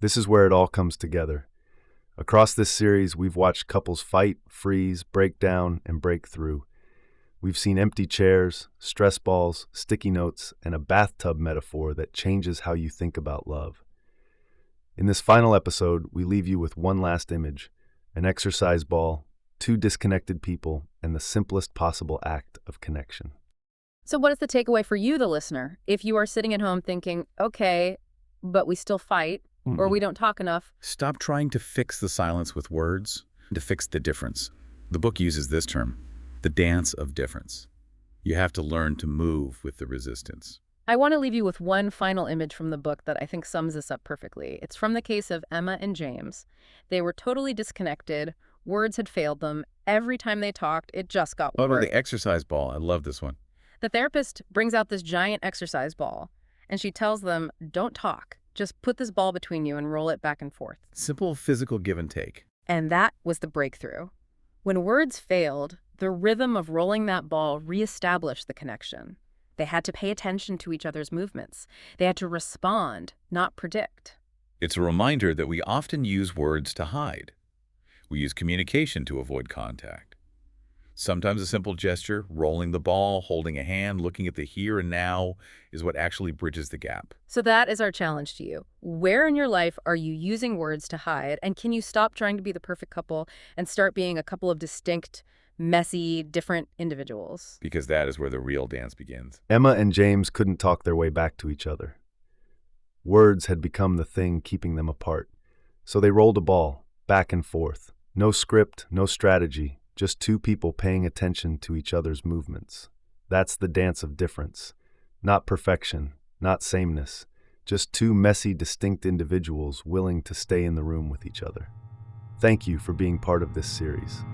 This is where it all comes together. Across this series, we've watched couples fight, freeze, break down, and break through. We've seen empty chairs, stress balls, sticky notes, and a bathtub metaphor that changes how you think about love. In this final episode, we leave you with one last image, an exercise ball, two disconnected people, and the simplest possible act of connection. So what is the takeaway for you, the listener? If you are sitting at home thinking, okay, but we still fight, or we don't talk enough. Stop trying to fix the silence with words, to fix the difference. The book uses this term, the dance of difference. You have to learn to move with the resistance. I want to leave you with one final image from the book that I think sums this up perfectly. It's from the case of Emma and James. They were totally disconnected. Words had failed them. Every time they talked, it just got What worse. about the exercise ball? I love this one. The therapist brings out this giant exercise ball, and she tells them, don't talk. Just put this ball between you and roll it back and forth. Simple physical give and take. And that was the breakthrough. When words failed, the rhythm of rolling that ball reestablished the connection. They had to pay attention to each other's movements. They had to respond, not predict. It's a reminder that we often use words to hide. We use communication to avoid contact. Sometimes a simple gesture, rolling the ball, holding a hand, looking at the here and now, is what actually bridges the gap. So that is our challenge to you. Where in your life are you using words to hide? And can you stop trying to be the perfect couple and start being a couple of distinct, messy, different individuals? Because that is where the real dance begins. Emma and James couldn't talk their way back to each other. Words had become the thing keeping them apart. So they rolled a ball, back and forth. No script, no strategy. Just two people paying attention to each other's movements. That's the dance of difference. Not perfection, not sameness. Just two messy, distinct individuals willing to stay in the room with each other. Thank you for being part of this series.